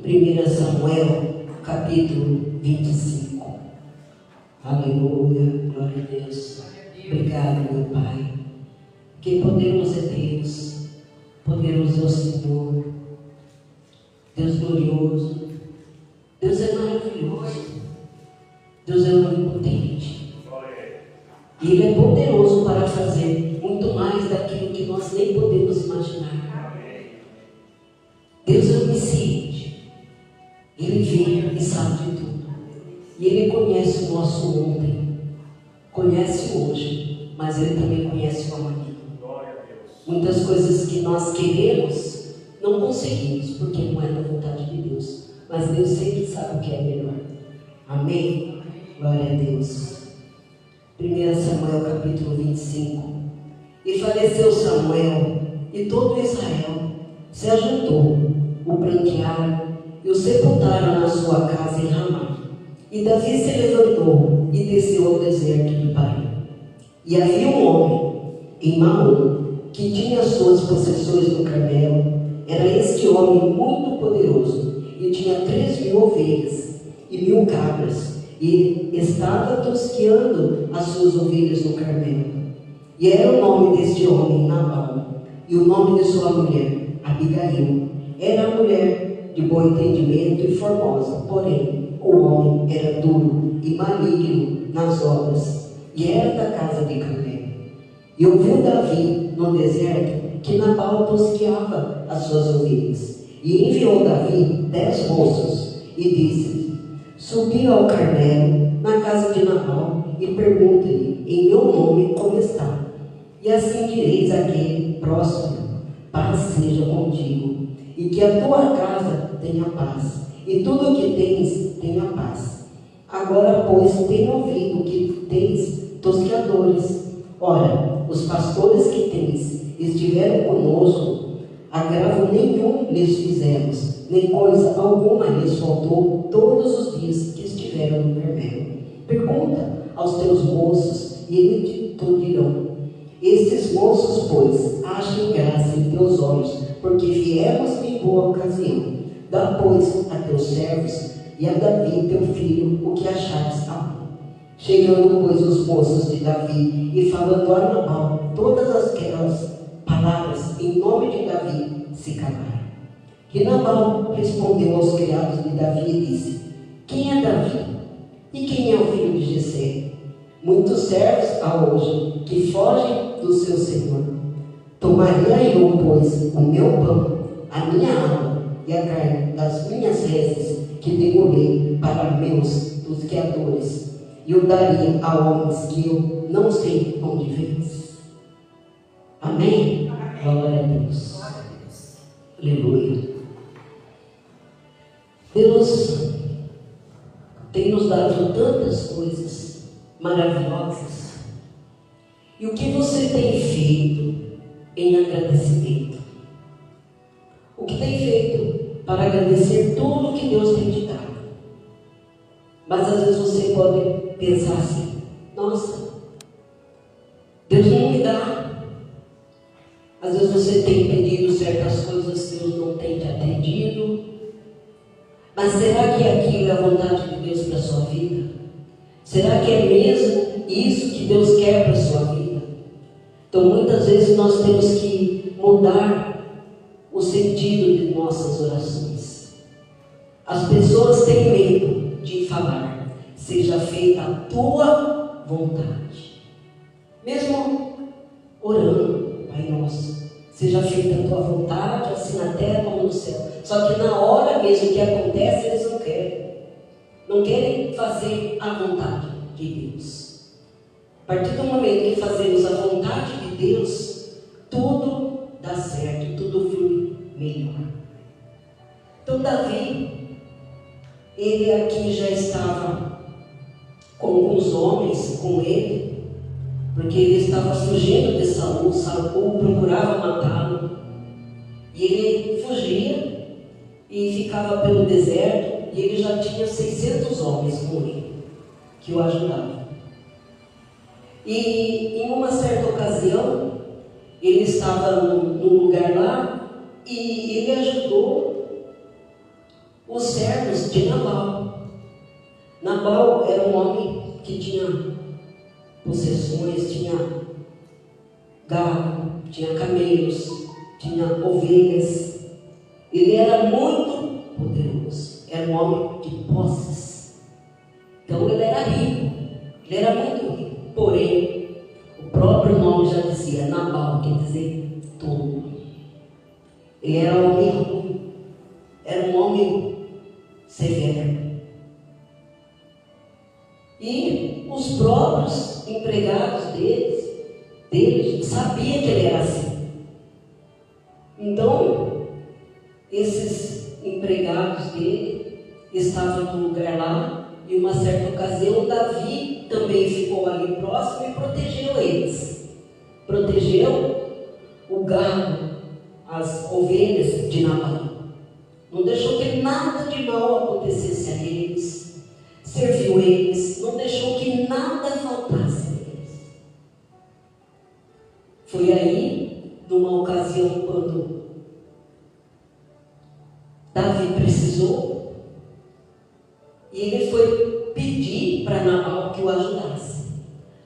1 Samuel, capítulo 25. Aleluia, glória a Deus. Obrigado, meu Pai. Que poderoso é Deus, poderoso é o Senhor, Deus glorioso, Deus é maravilhoso, Deus é onipotente. E Ele é poderoso para fazer muito mais daquilo que nós nem podemos imaginar. Deus é onisciente, Ele vê e sabe de tudo. E Ele conhece o nosso ontem, conhece o hoje, mas Ele também conhece o amanhã. Muitas coisas que nós queremos, não conseguimos, porque não é da vontade de Deus. Mas Deus sempre sabe o que é melhor. Amém? Glória a Deus. 1 Samuel capítulo 25. E faleceu Samuel, e todo Israel se ajuntou, o prantearam e o sepultaram na sua casa em Ramá. E Davi se levantou e desceu ao deserto de Parim. E havia um homem em Maom, que tinha as suas possessões no Carmelo. Era este homem muito poderoso, e tinha 3.000 ovelhas e 1.000 cabras, e ele estava tosqueando as suas ovelhas no Carmelo. E era o nome deste homem Nabal, e o nome de sua mulher Abigail. Era a mulher de bom entendimento e formosa, porém o homem era duro e maligno nas obras, e era da casa de Carmelo. E ouviu Davi no deserto que Nabal tosqueava as suas ovelhas. E enviou Davi 10 moços e disse: subi ao Carmelo, na casa de Nabal, e pergunta-lhe em meu nome como está. E assim direis àquele próximo: paz seja contigo, e que a tua casa tenha paz, e tudo o que tens tenha paz. Agora, pois, tenho ouvido que tens tosqueadores. Ora, os pastores que tens estiveram conosco, agravo nenhum lhes fizemos, nem coisa alguma lhes faltou todos os dias que estiveram no Carmelo. Pergunta aos teus moços, e eles te dirão. Estes moços, pois, achem graça em teus olhos, porque viemos em boa ocasião. Dá, pois, a teus servos e a Davi, teu filho, o que achares a mão. Chegando, pois, os moços de Davi, e falando a Nabal todas aquelas palavras em nome de Davi, se calaram. E Nabal respondeu aos criados de Davi e disse: quem é Davi? E quem é o filho de Jessé? Muitos servos há hoje que fogem do seu senhor. Tomaria eu, pois, o meu pão, a minha água e a carne das minhas reses que degolhei para meus tosqueadores, e o daria a homens que eu não sei onde vens. Amém? Glória a Deus. Aleluia. Deus tem nos dado tantas coisas maravilhosas. E o que você tem feito em agradecimento? O que tem feito para agradecer tudo que Deus tem te dado? Mas às vezes você pode pensar assim: nossa, Deus não me dá. Às vezes você tem pedido certas coisas, Deus não tem te atendido. Mas será que aquilo é a vontade de Deus para a sua vida? Será que é mesmo isso que Deus quer para a sua vida? Então muitas vezes nós temos que mudar o sentido de nossas orações. As pessoas têm medo de falar: seja feita a tua vontade. Mesmo orando, Pai nosso, seja feita a tua vontade, assim na terra como no céu. Só que na hora mesmo que acontece, eles não querem. Não querem fazer a vontade de Deus. A partir do momento que fazemos a vontade de Deus, tudo dá certo, tudo flui melhor. Então Davi, ele aqui já estava com alguns homens com ele, porque ele estava fugindo de Saul. Saul procurava matá-lo, e ele fugia e ficava pelo deserto, e ele já tinha 600 homens com ele, que o ajudavam. E em uma certa ocasião, ele estava num lugar lá, e ele ajudou os servos de Nabal. Nabal era um homem que tinha possessões, tinha gado, tinha camelos, tinha ovelhas. Ele era muito poderoso, era um homem de posses. Então ele era rico, ele era muito rico. Porém, o próprio nome já dizia, Nabal, quer dizer tolo. Ele era um homem ruim, era um homem severo. E os próprios empregados dele sabiam que ele era assim. Então, esses empregados dele estavam no lugar lá, e uma certa ocasião Davi também ficou ali próximo e protegeu eles. Protegeu o gado, as ovelhas de Nabal. Não deixou que nada de mal acontecesse a eles. Serviu eles, não deixou que nada faltasse a eles. Foi aí, numa ocasião, quando Davi precisou, e ele foi pedir para Nabal que o ajudasse.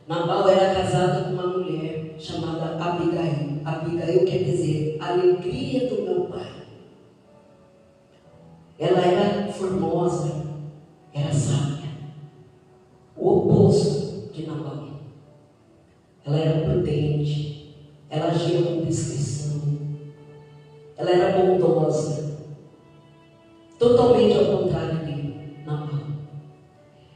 Nabal era casado com uma mulher chamada Abigail. Abigail quer dizer alegria do meu pai. Ela era formosa, era sábia, o oposto de Nabal. Ela era prudente, ela agia com discrição, ela era bondosa, totalmente ao contrário de Nabal.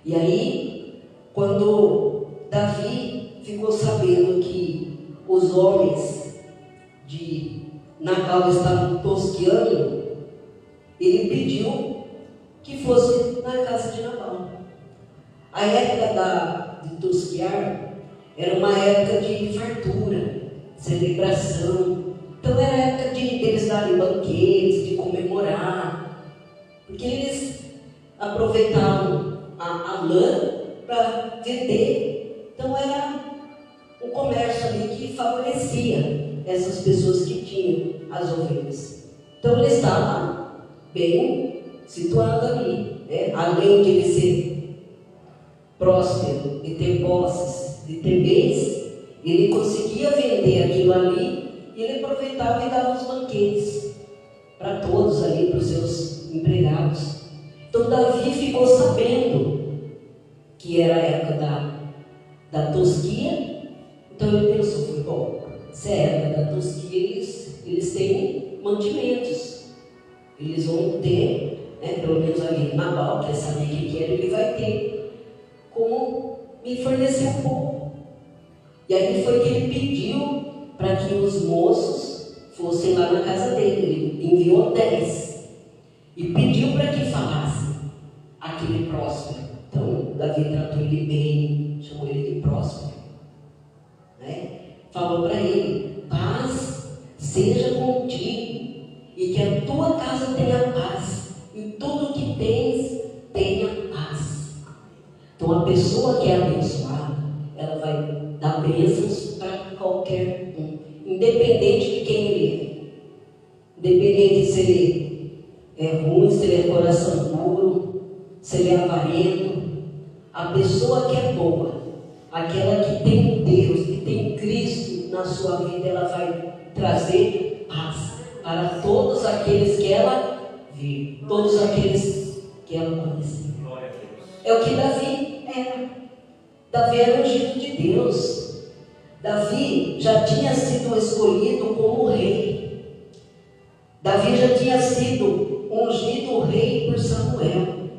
E aí, quando Davi ficou sabendo que os homens de Nabal estavam tosqueando, ele pediu que fosse na casa de Nabal. A época de tosquear era uma época de fartura, celebração. Então era a época de eles darem banquetes, de comemorar, porque eles aproveitavam a lã para vender. Então era um comércio ali que favorecia essas pessoas que tinham as ovelhas. Então ele estava bem situado ali, né? Além de ele ser próspero, de ter posses, de ter bens, ele conseguia vender aquilo ali e ele aproveitava e dava os banquetes para todos ali, para os seus empregados. Então Davi ficou sabendo que era a época da tosquia. Então ele pensou, bom, se é a época da tosquia, eles têm mantimentos, eles vão ter, né, pelo menos ali Nabal quer saber o que era, ele vai ter como me fornecer um pouco. E aí foi que ele pediu para que os moços fossem lá na casa dele. Ele enviou 10 e pediu para que falasse aquele próspero. Então Davi tratou ele bem, chamou ele de próspero, né? Falou para ele, paz seja contigo e que a tua casa tenha paz, e tudo que tens tenha paz. Então a pessoa que é abençoada, ela vai dar bênçãos para qualquer um, independente de quem ele é, independente se ele é ruim, se ele é coração puro, se ele é avarento. A pessoa que é boa, aquela que tem Deus, que tem Cristo na sua vida, ela vai trazer paz para todos aqueles que ela vê, todos aqueles que ela conhece. É o que Davi era. Davi era ungido de Deus. Davi já tinha sido escolhido como rei. Davi já tinha sido ungido rei por Samuel.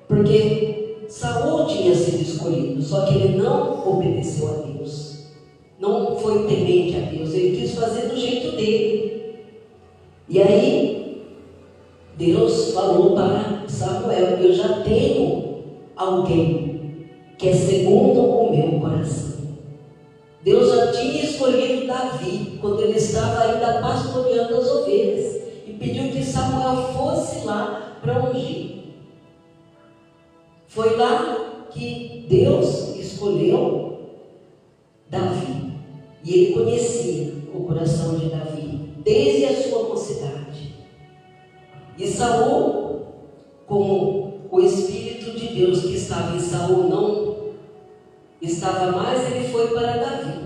Porque Saul tinha sido escolhido, só que ele não obedeceu a Deus. Não foi temente a Deus, ele quis fazer do jeito dele. E aí, Deus falou para Samuel, eu já tenho alguém que é segundo o meu coração. Deus já tinha escolhido Davi, quando ele estava ainda pastoreando as ovelhas, e pediu que Samuel fosse lá para ungir. Foi lá que Deus escolheu Davi, e ele conhecia o coração de Davi desde a sua mocidade. E Saul, como o Espírito de Deus que estava em Saul não estava mais, ele foi para Davi.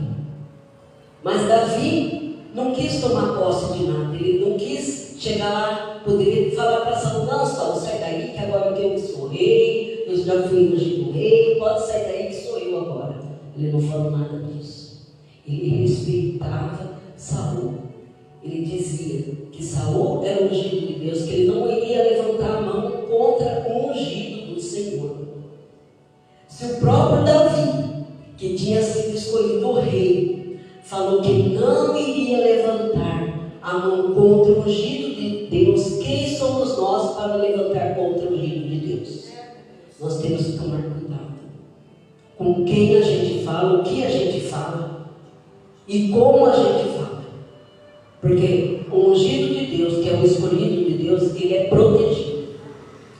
Mas Davi não quis tomar posse de nada, ele não quis chegar lá, poderia falar para Saul: não, Saul, sai daí que agora eu que sou rei, eu já fui ungido rei, pode sair daí que sou eu agora. Ele não falou nada disso. Ele respeitava Saul. Ele dizia que Saul era o ungido de Deus, que ele não iria levantar a mão contra o ungido do Senhor. Se o próprio Davi, que tinha sido escolhido rei, falou que não iria levantar a mão contra o ungido de Deus, quem somos nós para levantar contra o ungido de Deus? Nós temos que tomar cuidado com quem a gente fala, o que a gente fala e como a gente fala. Porque o ungido de Deus, que é o escolhido de Deus, ele é protegido.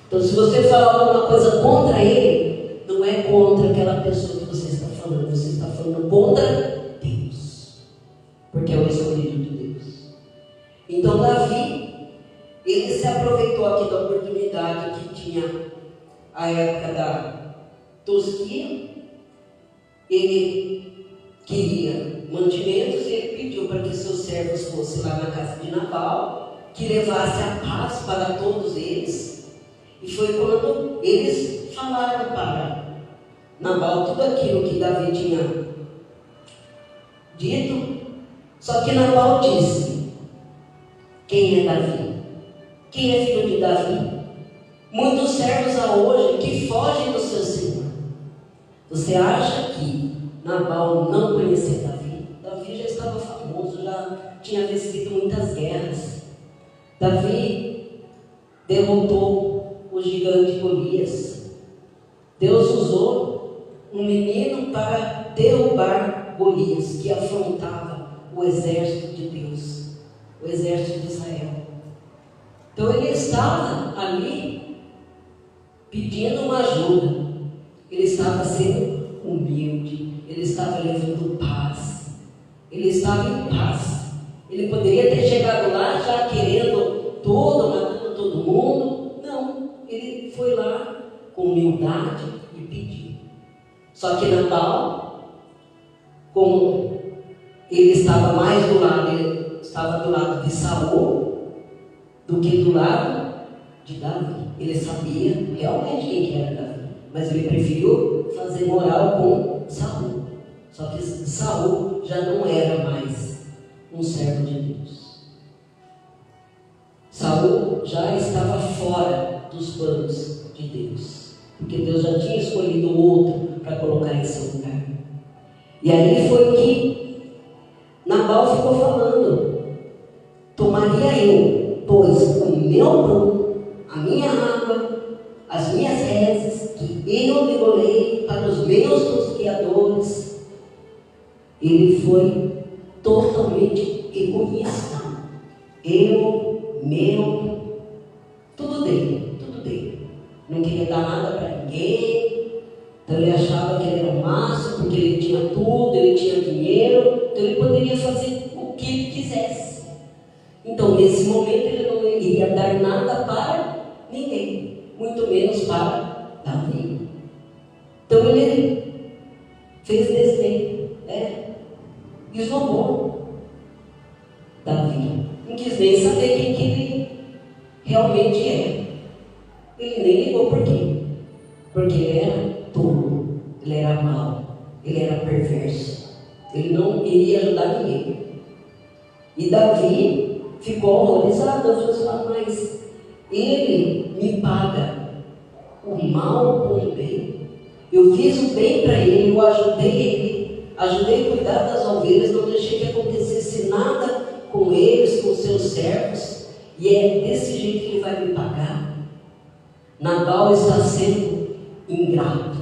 Então, se você falar alguma coisa contra ele, não é contra aquela pessoa que você está falando, você está falando contra Deus, porque é o escolhido de Deus. Então, Davi, ele se aproveitou aqui da oportunidade que tinha a época da tosquia. Ele queria mantimentos e ele pediu para que seus servos fossem lá na casa de Nabal, que levasse a paz para todos eles. E foi quando eles falaram para Nabal tudo aquilo que Davi tinha dito. Só que Nabal disse: quem é Davi? Quem é filho de Davi? Muitos servos há hoje que fogem do seu senhor. Você acha que Nabal não conhecia Davi? Davi já estava famoso, já tinha vencido muitas guerras. Davi derrotou o gigante Golias. Deus usou um menino para derrubar Golias, que afrontava o exército de Deus, o exército de Israel. Então ele estava ali pedindo uma ajuda. Ele estava sendo humilde, ele estava levando paz, ele estava em paz. Ele poderia ter chegado lá já querendo tudo, matando todo mundo. Não, ele foi lá com humildade e pediu. Só que Nabal, como ele estava mais do lado, ele estava do lado de Saul do que do lado de Davi. Ele sabia realmente quem era Davi, mas ele preferiu fazer moral com Saul. Só que Saul já não era mais um servo de Deus. Saul já estava fora dos planos de Deus, porque Deus já tinha escolhido outro para colocar em seu lugar. E aí foi que Nabal ficou falando: tomaria eu, pois, o meu pão, a minha água, as minhas rezes, que eu devorei para os meus tosqueadores. Ele foi totalmente egoísta. Eu, meu, tudo dele, tudo dele. Não queria dar nada para ninguém. Então ele achava que ele era o máximo, porque ele tinha tudo, ele tinha dinheiro, então ele poderia fazer o que ele quisesse. Então nesse momento ele não iria dar nada para ninguém, muito menos para Davi. Então ele fez desdém, isolou Davi. Não quis nem saber quem que ele realmente é. Ele nem ligou. Por quê? Porque ele era tolo, ele era mau, ele era perverso, ele não iria ajudar ninguém. E Davi ficou horrorizado. Falou assim: mas ele me paga o mal com o bem. Eu fiz o bem para ele, eu ajudei ele, ajudei a cuidar das ovelhas, não deixei que acontecesse nada com eles, com seus servos, e é desse jeito que ele vai me pagar. Nabal está sendo ingrato.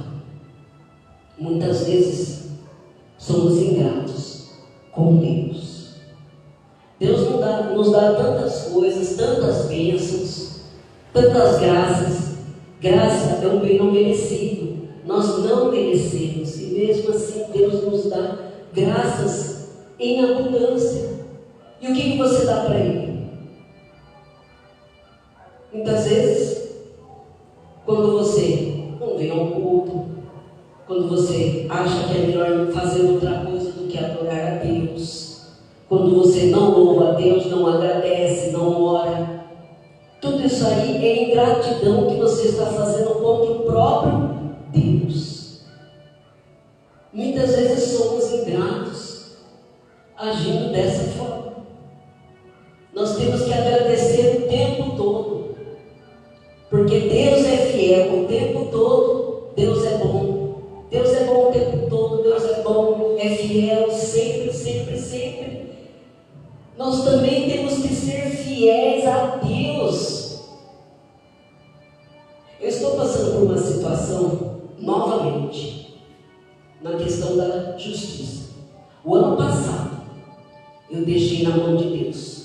Muitas vezes somos ingratos com Deus. Deus nos dá tantas coisas, tantas bênçãos, tantas graças. Graça é um bem não merecido. Nós não merecemos, e mesmo assim Deus nos dá graças em abundância. E o que você dá para Ele? Muitas vezes, quando você não vem ao culto, quando você acha que é melhor fazer outra coisa do que adorar a Deus, quando você não louva a Deus, não agradece, não ora, tudo isso aí é ingratidão que você está fazendo contra o próprio Deus. Muitas vezes somos ingratos, agindo dessa forma. Nós temos que agradecer o tempo todo, porque Deus é fiel o tempo todo. Deus é bom. Deus é bom o tempo todo. Deus é bom, é fiel sempre, sempre, sempre. Nós também temos que ser fiéis a Deus. Eu estou passando por uma situação, novamente, na questão da justiça. O ano passado, eu deixei na mão de Deus.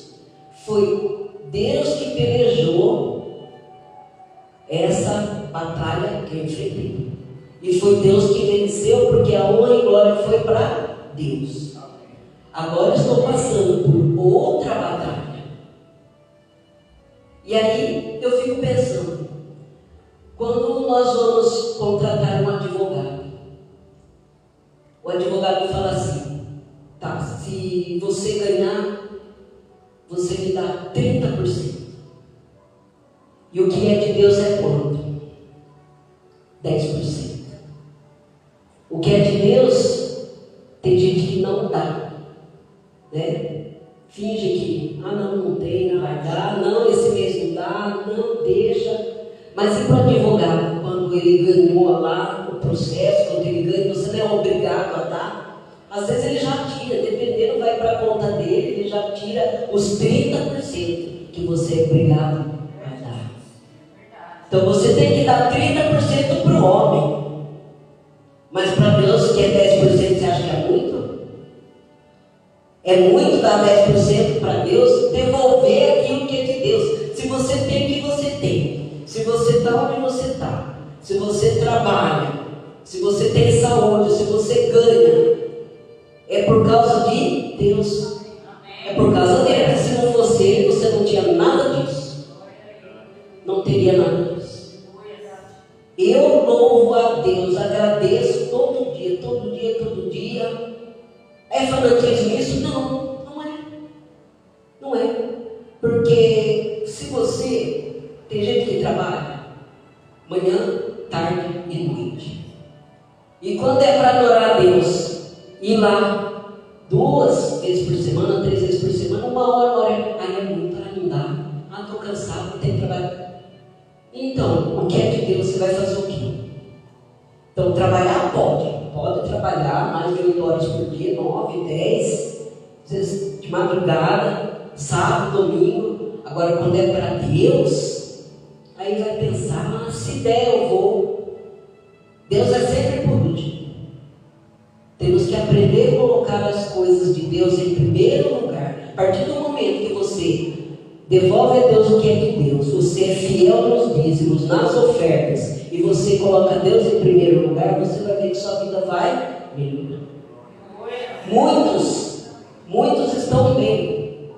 Foi Deus que pelejou essa batalha que eu enfrentei. E foi Deus que venceu, porque a honra e glória foi para Deus. Agora estou passando por outra batalha. E aí eu fico pensando, quando nós vamos contratar um advogado, o advogado fala assim: tá, se você ganhar, você me dá 30%. E o que é de Deus é quanto? 10%. O que é de Deus, tem gente que não dá, né? Finge que, não tem, não vai dar, não, esse mês não dá, não, deixa. Mas e para o advogado, quando ele ganhou lá o processo, quando ele ganha, você não é obrigado a dar. Às vezes ele já tira, dependendo, vai para a conta dele, ele já tira os 30% que você é obrigado a dar. Então você tem que dar 30% para o homem. Mas para Deus, que é 10%, você acha que é muito? É muito dar 10% para Deus, devolver aquilo que é de Deus. Se você tem o que você tem, se você está onde você está, se você trabalha, se você tem saúde, se você ganha, é por causa de Deus. É por causa dele. Se não fosse ele, você não tinha nada disso. Não teria nada disso. Eu louvo a Deus, agradeço todo dia, todo dia, todo dia. É fanatismo isso? Não, não é. Não é. Porque se você, tem gente que trabalha manhã, tarde e noite. E quando é para adorar a Deus, ir lá 2 vezes por semana, 3 vezes por semana, uma hora, aí é muito, não dá. Estou cansado, não tem trabalho. Então, o que é de Deus, você vai fazer o quê? Então, trabalhar pode trabalhar mais de 8 horas por dia, 9, 10, às vezes de madrugada, sábado, domingo. Agora, quando é para Deus, aí vai pensar, mas se der eu vou. Deus é sempre por último. Temos que aprender a colocar as coisas de Deus em primeiro lugar. A partir do momento que você devolve a Deus o que é de Deus, você é fiel nos dízimos, nas ofertas, e você coloca Deus em primeiro lugar, você vai ver que sua vida vai melhorar. Muitos estão bem,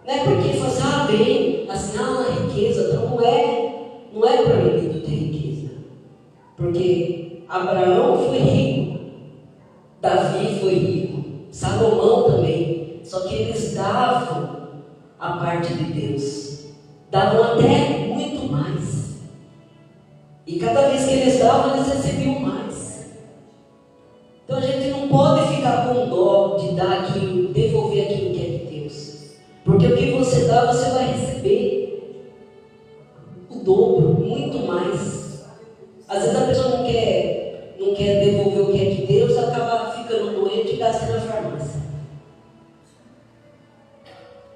né? Porque fala assim, bem, assim, riqueza. Então não é proibido ter riqueza, porque Abraão foi rico, Davi foi rico, Salomão também, só que eles davam a parte de Deus, davam até muito mais, e cada vez que eles davam, eles recebiam mais. Então a gente não pode ficar com dó de dar aquilo, devolver aquilo que é de Deus, porque o que você dá, você vai receber o dobro, muito mais. Às vezes a pessoa não quer devolver o que é de Deus, acaba ficando doente e gasta na farmácia.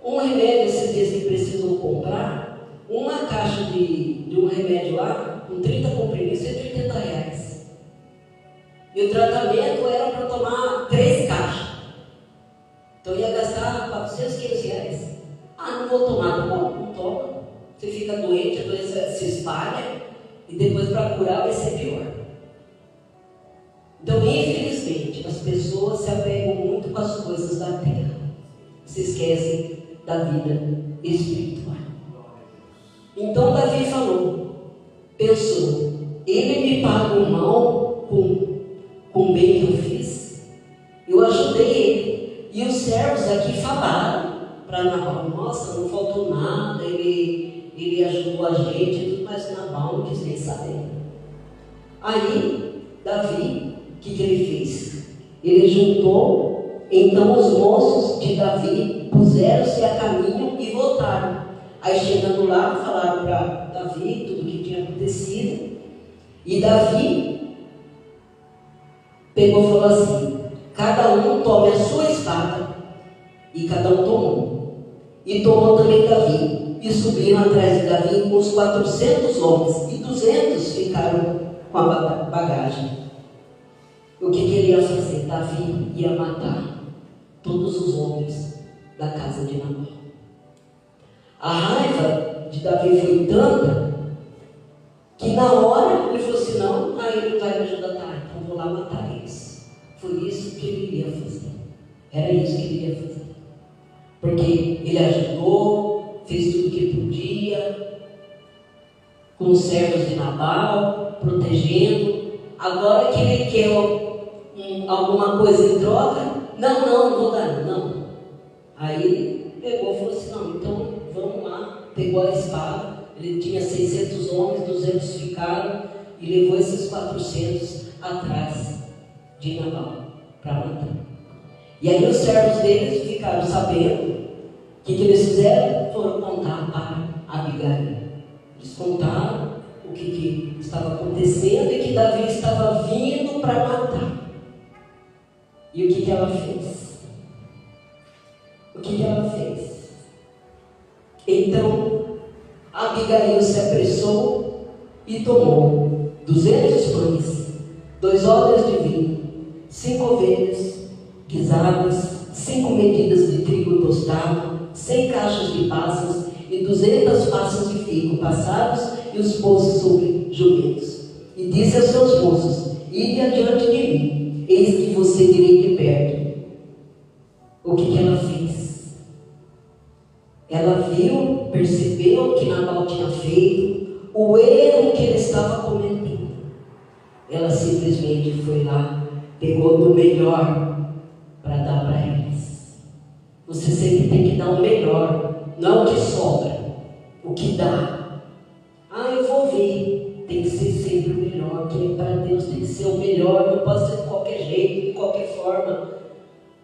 Um remédio, esses dias que precisam comprar, uma caixa de um remédio lá, com 30 comprimidos, R$180. E o tratamento era para tomar 3 caixas. Então ia gastar R$400, R$500. Não vou tomar, não toma. Você fica doente, a doença se espalha, e depois para curar vai ser pior. Então, infelizmente, as pessoas se apegam muito com as coisas da terra, se esquecem da vida espiritual. Então Davi pensou, ele me paga o mal com o bem que eu fiz? Eu ajudei ele. E os servos aqui falaram para Nabal, nossa, não faltou nada, ele ajudou a gente, mas Nabal não quis nem saber. Aí, Davi, o que ele fez? Ele juntou, então os moços de Davi puseram-se a caminho e voltaram. Aí chegando lá, falaram para Davi tudo o que tinha acontecido. E Davi pegou e falou assim, cada um tome a sua espada. E cada um tomou. E tomou também Davi. E subiram atrás de Davi uns 400 homens. E 200 ficaram com a bagagem. O que ele ia fazer? Davi ia matar todos os homens da casa de Nabal. A raiva de Davi foi tanta que na hora ele falou assim, não, aí ele não vai me ajudar, tá? Então vou lá matar eles. Foi isso que ele ia fazer. Era isso que ele ia fazer. Porque ele ajudou, fez tudo o que podia, com os servos de Nabal, protegendo. Agora que ele quer alguma coisa em troca, não vou dar, não. Aí ele pegou e falou assim, não, então vamos lá. Pegou a espada, ele tinha 600 homens, 200 ficaram, e levou esses 400 atrás de Nabal para matar. E aí os servos deles ficaram sabendo. O que eles fizeram? Foram contar para Abigail. Eles contaram o que estava acontecendo e que Davi estava vindo para matar. E o que ela fez? O que ela fez? Então Abigail se apressou e tomou 200 pães, 2 odres de vinho, 5 ovelhas guisadas, 5 medidas de trigo tostado, 100 caixas de passas e 200 passas de figo passados, e os pôs sobre jumentos. E disse aos seus moços, ide adiante de mim, eis que você direi de perto. O que ela fez? Ela viu, percebeu que Nabal tinha feito, o erro que ele estava cometendo. Ela simplesmente foi lá, pegou do melhor para dar para eles. Você sempre tem que dar o melhor, não o que sobra, o que dá. Eu vou ver, tem que ser sempre o melhor, que para Deus tem que ser o melhor, não pode ser de qualquer jeito, de qualquer forma.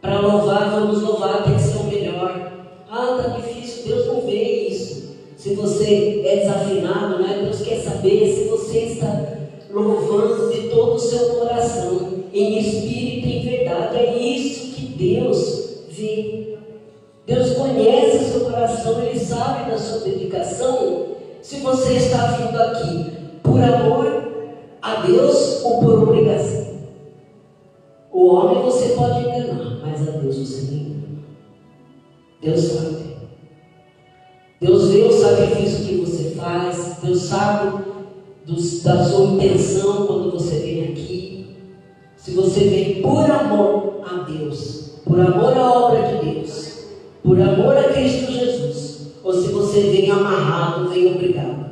Para louvar, vamos louvar, tem que ser o melhor. Tá difícil, Deus não vê isso. Se você é desafinado, né? Deus quer saber se você está louvando de todo o seu coração, em espírito e em verdade. É isso que Deus vê. Deus conhece o seu coração, Ele sabe da sua dedicação. Se você está vindo aqui por amor a Deus ou por obrigação. O homem você pode enganar, mas a Deus você não engana. Deus sabe. Deus vê o sacrifício que você faz. Deus sabe da sua intenção quando você vem aqui. Se você vem por amor a Deus, por amor à obra de Deus, por amor a Cristo Jesus, ou se você vem amarrado, vem obrigado.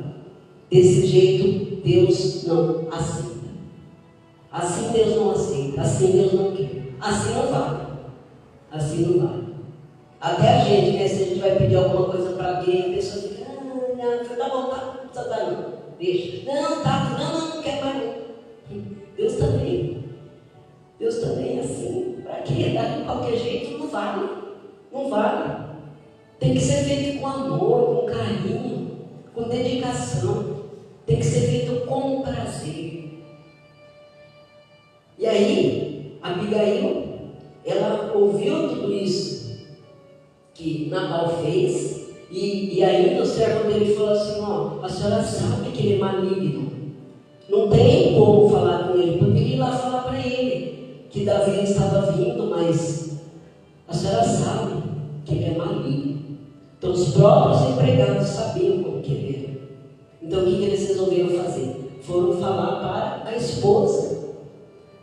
Desse jeito Deus não aceita. Assim Deus não aceita, assim Deus não quer, assim não vale. Assim não vale. Até a gente, né? Se a gente vai pedir alguma coisa para alguém, a pessoa diz, tá bom, tá, não precisa dar não. Deixa. Não quer mais não. Deus também. Deus também é assim. Para quê? Dar de qualquer jeito não vale. Não vale. Tem que ser feito com amor, com carinho, com dedicação. Tem que ser feito com prazer. E aí, Abigail, ela ouviu tudo isso que Nabal fez, e ainda o servo dele falou assim, a senhora sabe que ele é maligno, não tem como falar com ele, poderia ir lá falar para ele que Davi estava vindo, mas a senhora sabe que ele é maligno. Então os próprios empregados sabiam como que ele era. Então o que eles resolveram fazer? Foram falar para a esposa.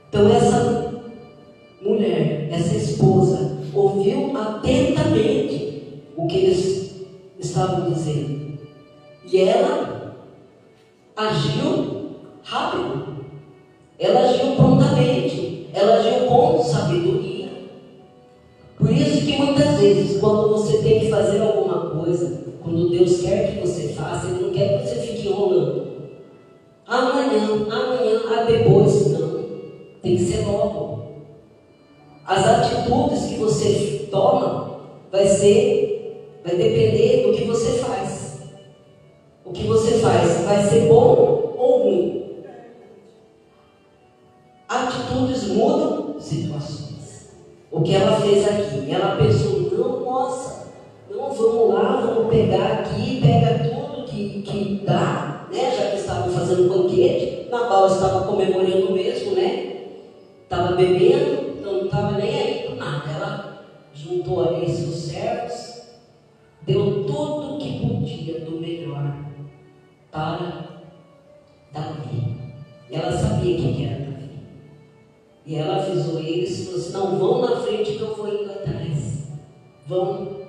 Então essa mulher, essa esposa, ouviu atentamente o que eles estavam dizendo. E ela agiu rápido, ela agiu prontamente, ela agiu com sabedoria. Por isso que muitas vezes, quando você tem que fazer alguma coisa, quando Deus quer que você faça, Ele não quer que você fique enrolando. Amanhã, depois, não. Tem que ser logo. As atitudes que você toma vai depender do que você faz. O que você faz vai ser bom ou ruim. Atitudes mudam situações. O que ela fez aqui? Ela pensou, não, vamos lá, vamos pegar aqui, pega tudo que dá, né? Já que estavam fazendo banquete, Nabal estava comemorando mesmo, né? Estava bebendo, então não estava nem aí por nada. Ela juntou ali seus servos, deu tudo o que podia do melhor para Davi. E ela sabia quem era Davi. E ela avisou eles, falou assim, não, vão na frente que eu vou indo atrás. Vão.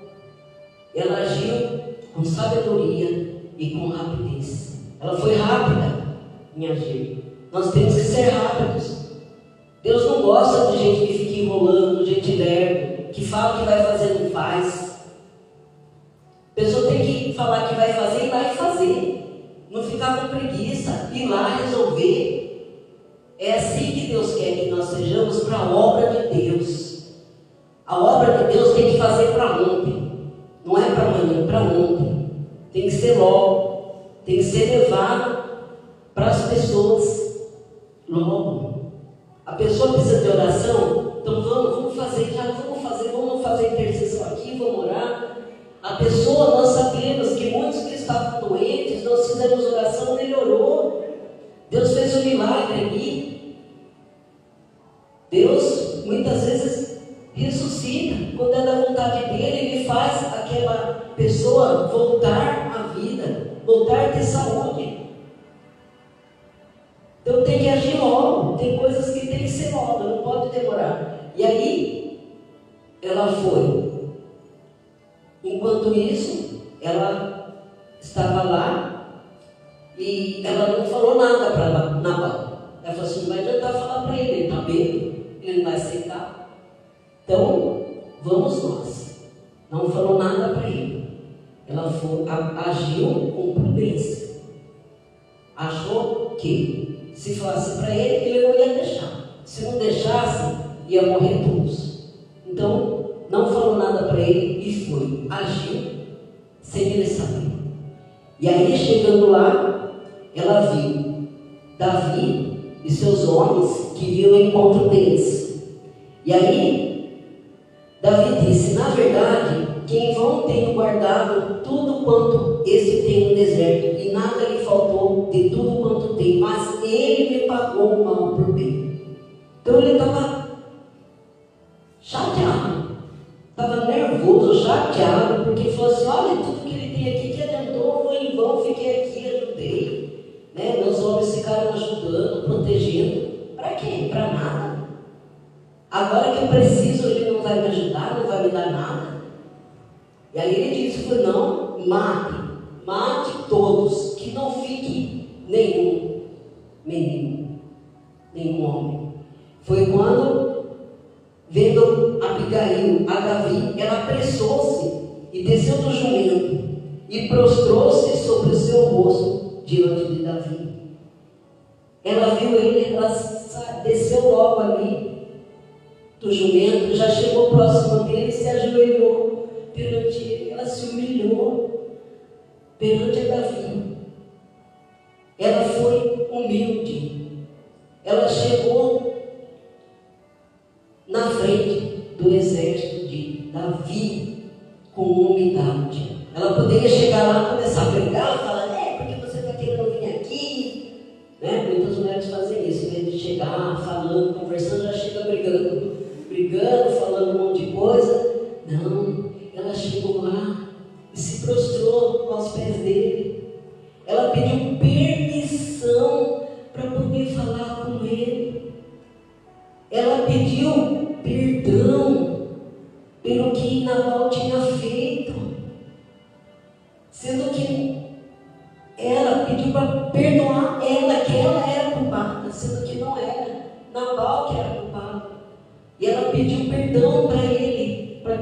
Ela agiu com sabedoria e com rapidez. Ela foi rápida em agir. Nós temos que ser rápidos. Deus não gosta de gente que fica enrolando, de gente lerda, que fala que vai fazer e não faz. A pessoa tem que falar que vai fazer e vai fazer. Não ficar com preguiça, ir lá resolver. É assim que Deus quer que nós sejamos para a obra de Deus. A obra de Deus tem que fazer para ontem. Não é para amanhã, para ontem. Tem que ser logo. Tem que ser levado para as pessoas logo. A pessoa precisa de oração, então vamos fazer intercessão aqui, vamos orar. A pessoa, nós sabemos que muitos que estavam doentes, nós fizemos oração, melhorou. Deus fez um milagre ali. Deus muitas vezes ressuscita, quando é da vontade dele, Ele faz aquela pessoa voltar à vida, voltar a ter saúde. Então tem que agir logo, tem coisas que tem que ser logo, não pode demorar. E aí, ela foi. Enquanto isso, ela estava lá e ela não falou nada para Nabal. Ela falou assim, não vai adiantar falar para ele está bêbado, ele não vai aceitar. Então, vamos nós. Não falou nada para ele. Ela agiu com prudência. Achou que se falasse para ele não ia deixar. Se não deixasse, ia morrer todos. Então, não falou nada para ele e foi. Agiu sem ele saber. E aí, chegando lá, ela viu Davi e seus homens que iam ao encontro deles. E aí, Davi disse, na verdade, que em vão tenho guardado tudo quanto este tem no deserto, e nada lhe faltou de tudo quanto tem, mas ele me pagou o mal por bem. Então ele estava chateado, estava nervoso, chateado, porque falou assim, olha tudo que ele tem aqui, que adiantou, foi em vão, fiquei aqui, ajudei, né? Meus homens ficaram ajudando, protegendo, para quê? Para nada. Agora que eu preciso, ele não vai me ajudar, não vai me dar nada. E aí ele disse, não, mate todos, que não fique nenhum menino, nenhum homem. Foi quando, vendo Abigail, a Davi, ela apressou-se e desceu do jumento e prostrou-se sobre o seu rosto diante de Davi. Ela viu ele, ela desceu logo ali do jumento, já chegou próximo dele e se ajoelhou perante ele. Ela se humilhou perante a Davi. Ela foi humilde. Ela chegou na frente do exército de Davi com humildade. Ela poderia chegar lá, começar a brigar, falar, porque você está querendo vir aqui, né? Muitas mulheres fazem isso, em vez de chegar falando, conversando, já chega brigando, falando um monte de coisa. Não, ela chegou lá e se prostrou aos pés dele. Ela pediu permissão para poder falar com ele. Ela pediu perdão pelo que Nabal tinha feito, sendo que ela pediu para perdoar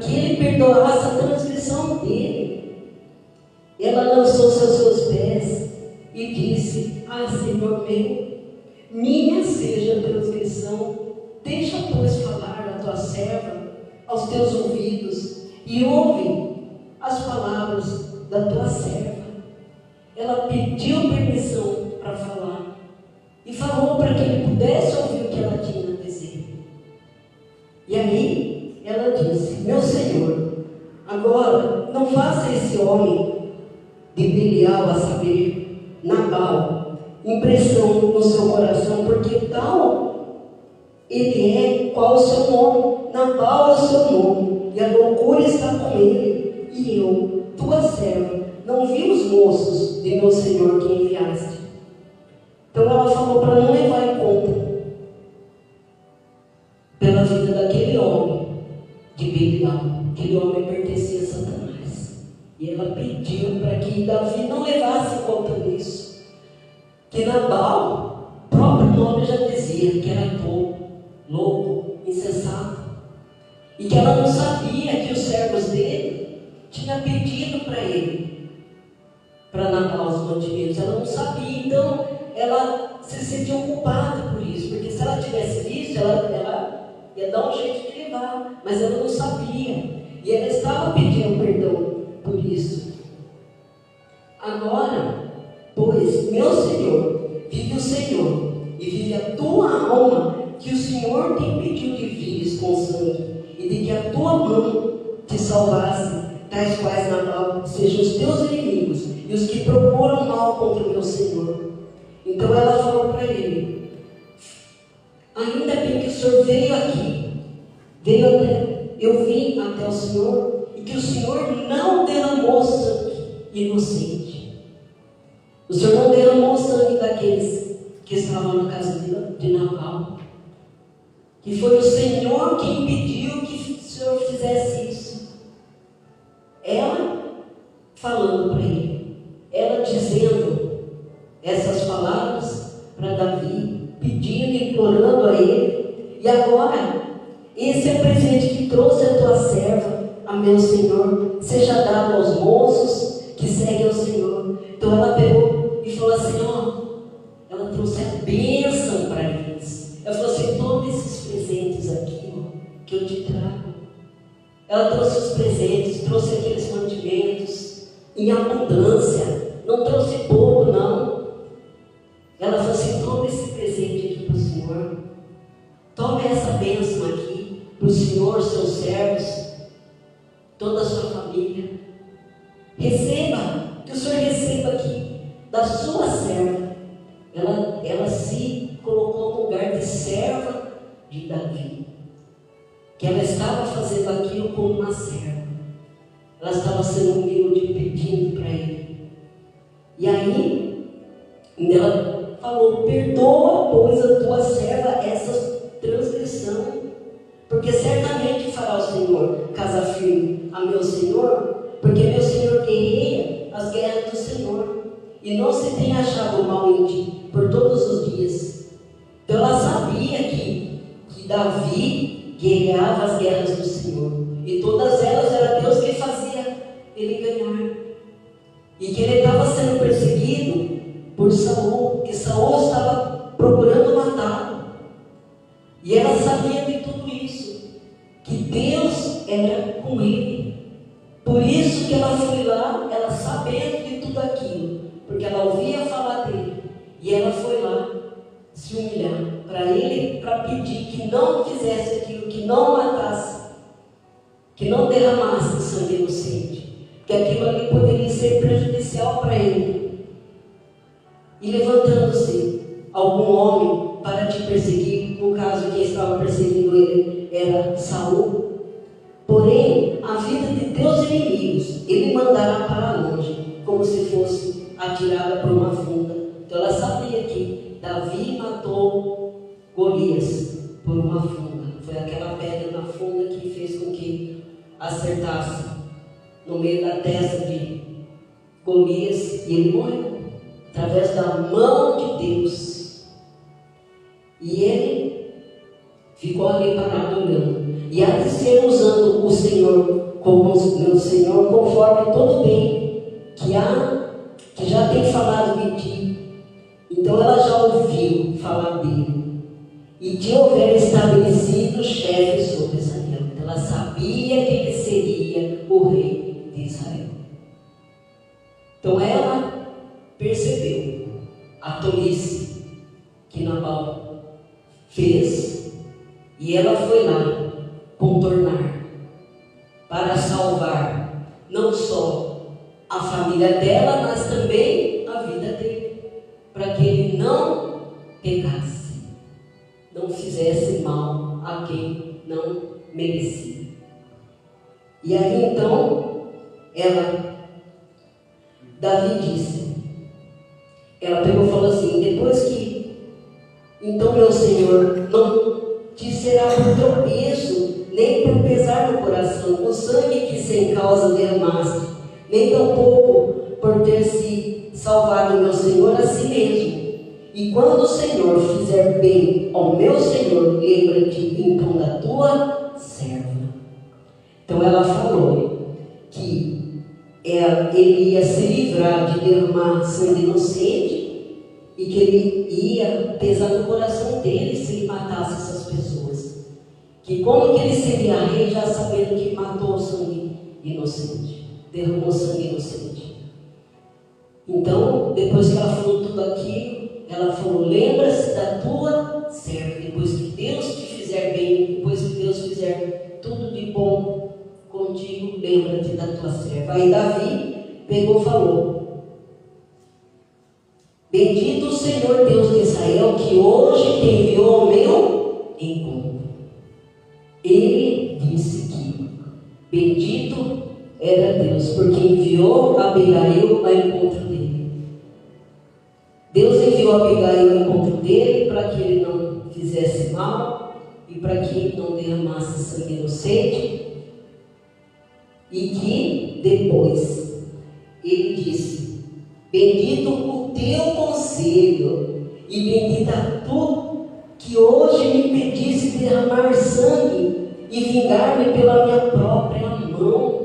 que ele perdoasse a transgressão dele. Ela lançou-se aos seus pés e disse: Ah, Senhor meu, minha seja a transgressão, deixa, pois, falar a tua serva aos teus ouvidos, e ouve as palavras da tua serva. Ela pediu permissão para falar, e falou para que ele pudesse ouvir o que ela tinha a dizer. E aí ela disse: Meu Senhor, agora não faça esse homem de Belial, a saber, Nabal, impressão no seu coração, porque tal ele é, qual o seu nome, Nabal é o seu nome, e a loucura está com ele, e eu, tua serva, não vi os moços de meu Senhor que enviaste. Então ela falou para não levar em conta pela vida daquele homem de Belial. Aquele homem pertencia a Satanás. E ela pediu para que Davi não levasse em conta nisso. Que Nabal, o próprio nome já dizia que era tolo, louco, insensato. E que ela não sabia que os servos dele tinham pedido para ele, para Nabal os mantimentos. Ela não sabia, então ela se sentiu culpada por isso, porque se ela tivesse visto, ela ia dar um jeito de levar, mas ela não sabia, e ela estava pedindo perdão por isso. Agora, pois, meu Senhor, vive o Senhor, e vive a tua alma, que o Senhor te impediu de vires com sangue, e de que a tua mão te salvasse, tais quais Nabal sejam os teus inimigos, e os que procuram mal contra o meu Senhor. Então ela falou para ele: ainda bem que o Senhor veio aqui, eu vim até o Senhor, e que o Senhor não derramou sangue inocente. O Senhor não derramou sangue daqueles que estavam na casa de Nabal, que foi o Senhor que impediu que o Senhor fizesse isso. Ela falando para ele, ela dizendo essas palavras para Davi, pedindo, implorando a ele. E agora, esse é o presente que trouxe a tua serva, a meu Senhor, seja dado aos moços que seguem ao Senhor. Então ela pegou e falou assim: ó, ela trouxe a bênção para eles. Ela falou assim: toma esses presentes aqui, ó, que eu te trago. Ela trouxe os presentes, trouxe aqueles mantimentos em abundância, não trouxe pouco, não. Ela falou assim: toma esse presente aqui para o Senhor, toma essa bênção aqui para o Senhor, seus servos, toda a sua família. Receba, que o Senhor receba aqui da sua serva. Ela se colocou no lugar de serva de Davi, que ela estava fazendo aquilo como uma serva. Ela estava sendo humilde, pedindo para ele. E aí ela falou: perdoa, pois, a tua serva essa transgressão, porque certamente fará o Senhor casa firme a meu Senhor, porque meu Senhor guerreia as guerras do Senhor, e não se tem achado mal em ti por todos os dias. Então ela sabia que Davi guerreava as guerras do Senhor, e todas elas era Deus que fazia ele ganhar, e que ele estava sendo perseguido por Saul, que Saul estava procurando matá-lo, e ela sabia de tudo isso, que Deus era com ele. Por isso que ela foi lá, ela sabendo de tudo aquilo, porque ela ouvia falar dele, e ela foi lá se humilhar para ele, para pedir que não fizesse aquilo, que não matasse, que não derramasse sangue inocente, que aquilo ali poderia ser prejudicial para ele. E levantando-se algum homem para te perseguir, no caso quem estava perseguindo ele era Saul, porém a vida de teus inimigos ele mandará para longe, como se fosse atirada por uma funda. Então ela sabia que Davi matou Golias por uma funda. Foi aquela pedra na funda que fez com que acertasse no meio da testa de Golias, e ele morreu através da mão de Deus. E ele ficou ali parado olhando. E Alicer, usando o Senhor como meu Senhor, conforme todo bem que já tem falado de ti. Então ela já ouviu falar dele. E te houver estabelecido chefe sobre Israel. Então ela sabia que ele seria o rei de Israel. Então ela percebeu a tolice que Nabal fez. E ela foi lá contornar para salvar não só a família dela, mas também a vida dele, para que ele não pecasse, não fizesse mal a quem não merecia. E aí então Davi disse, ela pegou e falou assim, depois que então meu Senhor não te será por tropeço, nem por pesar no coração, o sangue que sem causa derramaste, nem tampouco por ter se salvado meu Senhor a si mesmo. E quando o Senhor fizer bem ao meu Senhor, lembra-te então da tua serva. Então ela falou que ele ia se livrar de derramar sangue inocente e que ele ia pesar no coração dele se ele matasse essas pessoas. Que como que ele seria rei já sabendo que matou o sangue inocente, derramou sangue inocente. Então, depois que ela falou tudo aquilo, ela falou, lembra-se da tua serva, depois que Deus te fizer bem, depois que Deus fizer tudo de bom contigo, lembra-te da tua serva. Aí Davi pegou e falou, bendito o Senhor Deus de Israel, que hoje te enviou ao meu encontro. Ele disse que bendito era Deus, porque enviou Abigail ao encontro dele. Deus enviou Abigail ao encontro dele para que ele não fizesse mal e para que ele não derramasse sangue inocente. E que depois ele disse, bendito o teu conselho e bendita tu que hoje me pedisse derramar sangue e vingar-me pela minha própria mão.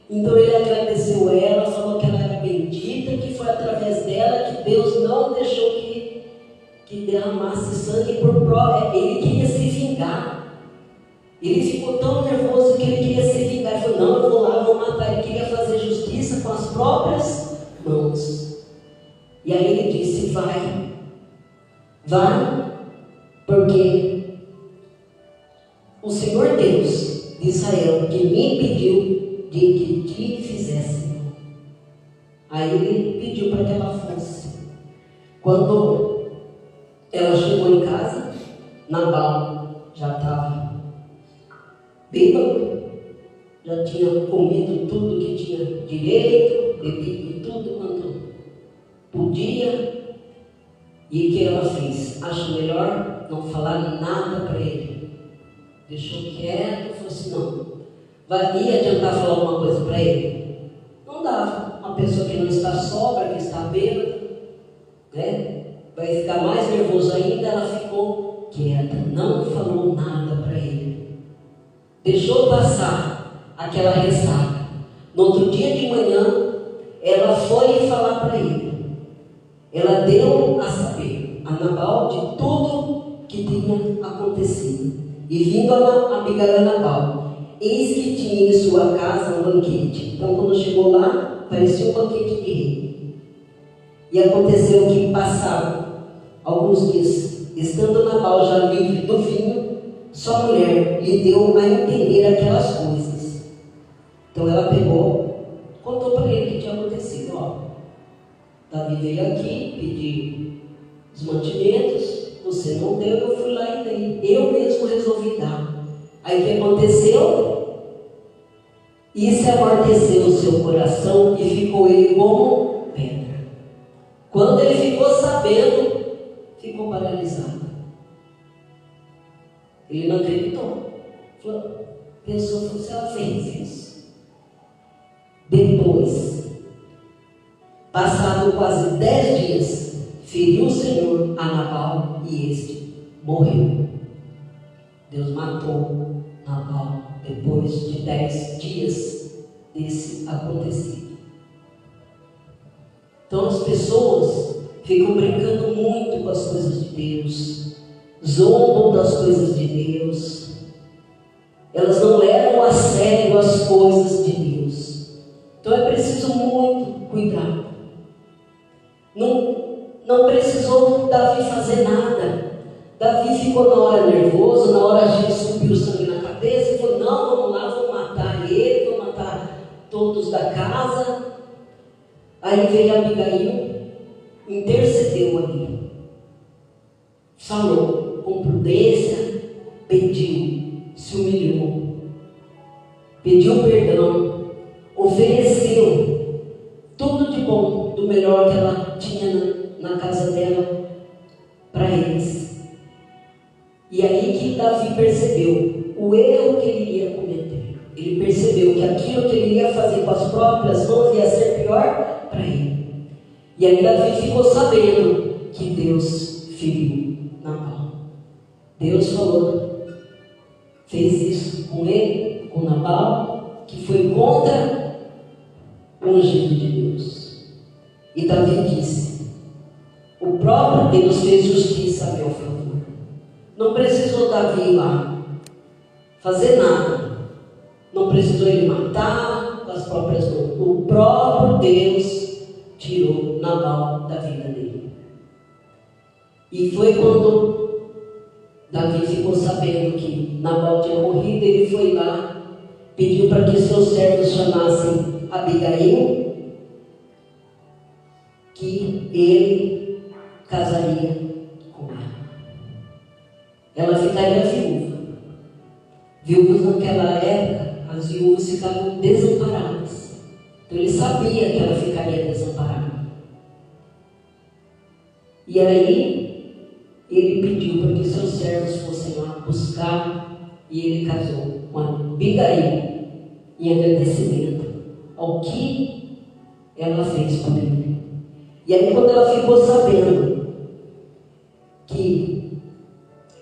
Então ele agradeceu ela, falou que ela era bendita, que foi através dela que Deus não deixou que derramasse sangue por própria. Ele queria se vingar. Ele ficou tão nervoso que ele queria se vingar. Ele falou, não, eu vou lá, vou matar. Ele queria fazer justiça com as próprias mãos. E aí ele disse, vai, porque o Senhor Deus de Israel que me impediu de que te fizesse. Aí ele pediu para que ela fosse. Quando ela chegou em casa, Nabal já estava bêbado, já tinha comido tudo que tinha direito, bebido tudo quanto podia. E o que ela fez? Acho melhor não falar nada para ele. Deixou quieto, falou assim, não. Ia adiantar falar alguma coisa para ele? Não dava. Uma pessoa que não está sóbria, que está bêbada, né? Vai ficar mais nervoso ainda. Ela ficou quieta, não falou nada para ele. Deixou passar aquela ressaca. No outro dia de manhã, ela foi falar para ele. Ela deu a saber a Nabal de tudo que tinha acontecido. E vindo a Abigail a Nabal, eis que tinha em sua casa um banquete. Então quando chegou lá, parecia um banquete de rei. E aconteceu que passaram alguns dias, estando Nabal já livre do vinho, sua mulher lhe deu a entender aquelas coisas. Então ela pegou, contou para ele o que tinha acontecido. Davi veio aqui pedir os mantimentos, você não deu, eu fui lá e dei. Eu mesmo resolvi dar. Aí o que aconteceu? Isso amorteceu o seu coração e ficou ele como pedra. Quando ele ficou sabendo, ficou paralisado. Ele não acreditou. Pensou que ela fez isso. Depois, passado quase 10 dias, feriu o Senhor a Nabal e este morreu. Deus matou Nabal depois de 10 dias desse acontecido. Então as pessoas ficam brincando muito com as coisas de Deus, zombam das coisas de Deus, elas não levam a sério as coisas de Deus. Então é preciso muito cuidado. Não precisou Davi fazer nada. Davi ficou na hora nervoso, na hora a gente subiu o sangue na cabeça e falou: não, vamos lá, vamos matar ele, vamos matar todos da casa. Aí veio Abigail, intercedeu ali, falou com prudência, pediu, se humilhou, pediu perdão, ofereceu tudo de bom, do melhor que ela tinha na casa dela para eles. E aí que Davi percebeu o erro que ele ia cometer. Ele percebeu que aquilo que ele ia fazer com as próprias mãos ia ser pior para ele. E aí Davi ficou sabendo que Deus feriu Nabal. Deus falou, fez isso com ele, com Nabal, que foi contra o ungido de Deus. E Davi disse: o próprio Deus fez justiça a meu favor. Não precisou Davi ir lá fazer nada. Não precisou ele matar com as próprias mãos. O próprio Deus tirou Nabal da vida dele. E foi quando Davi ficou sabendo que Nabal tinha morrido, ele foi lá, pediu para que seus servos chamassem Abigail, que ele casaria com ela. Ela ficaria viúva. Viúvas naquela época, as viúvas ficavam desamparadas. Então ele sabia que ela ficaria desamparada. E aí ele pediu para que seus servos fossem lá buscar, e ele casou com Abigail em agradecimento ao que ela fez por ele. E aí quando ela ficou sabendo que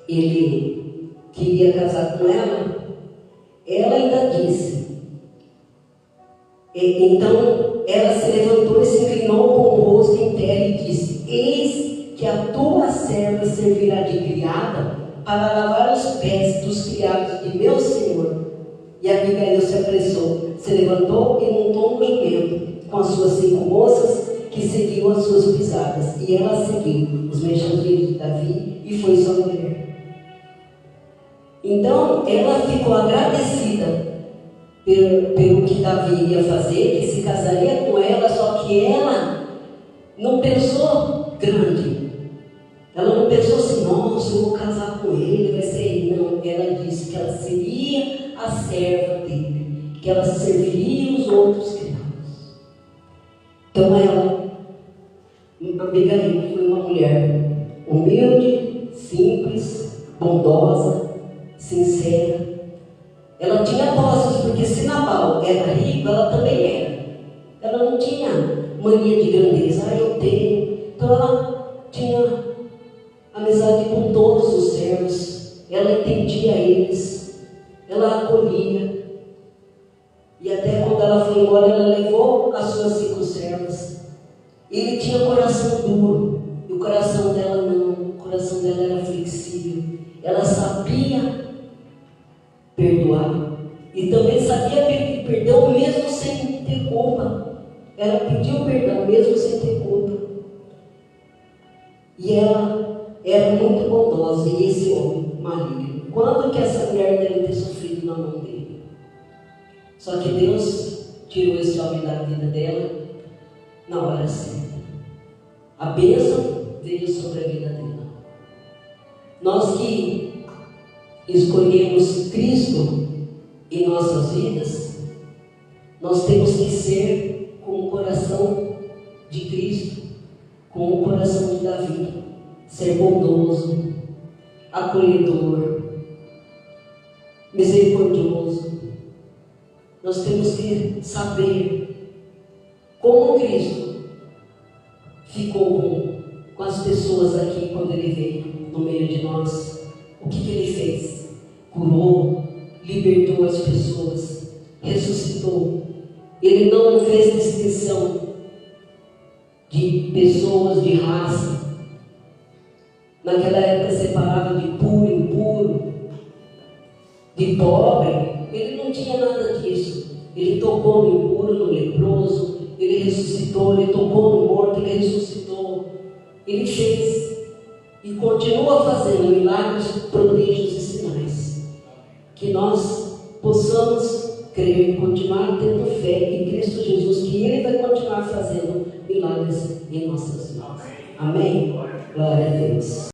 ele queria casar com ela, ela ainda disse. Então ela se levantou e se inclinou com o rosto em terra e disse: eis que a tua serva servirá de criada para lavar os pés dos criados de meu senhor. E Abigail se apressou, se levantou e montou um jumento com as suas 5 moças que seguiam as suas pisadas. E ela seguiu os mensageiros de Davi e foi sua mulher. Então ela ficou agradecida pelo que Davi ia fazer, que se casaria com ela, só que ela não pensou grande. Ela não pensou assim: nossa, eu vou casar com ele, vai ser ele. Não, ela disse que ela seria a serva dele, que ela serviria os outros criados. Então ela, Abigail, foi uma mulher humilde, simples, bondosa, sincera. Ela tinha posses, porque se Nabal era rico, ela também era. Ela não tinha mania de grandeza. Eu tenho. Então ela tinha amizade com todos os servos. Ela entendia eles. Ela acolhia. E até quando ela foi embora, ela levou as suas 5 servas. Ele tinha coração duro. E o coração dela não. O coração dela era flexível. Ela sabia perdoar. E também sabia pedir perdão mesmo sem ter culpa. Ela pediu perdão mesmo sem ter culpa. E ela era muito bondosa. E esse homem, maligno, quando que essa mulher deve ter sofrido na mão dele? Só que Deus tirou esse homem da vida dela na hora certa. A bênção veio sobre a vida dela. Nós que escolhemos Cristo em nossas vidas, nós temos que ser com o coração de Cristo, com o coração de Davi, ser bondoso, acolhedor, misericordioso. Nós temos que saber como Cristo ficou com as pessoas aqui quando Ele veio no meio de nós. O que Ele fez? curou, libertou as pessoas, ressuscitou. Ele não fez distinção de pessoas, de raça. Naquela época separava de puro, impuro, de pobre. Ele não tinha nada disso. Ele tocou no impuro, no leproso. Ele ressuscitou, ele tocou no morto, ele ressuscitou. Ele fez e continua fazendo milagres, prodígios e sinais. Que nós possamos crer e continuar tendo fé em Cristo Jesus, que Ele vai continuar fazendo milagres em nossas vidas. Amém? Glória a Deus.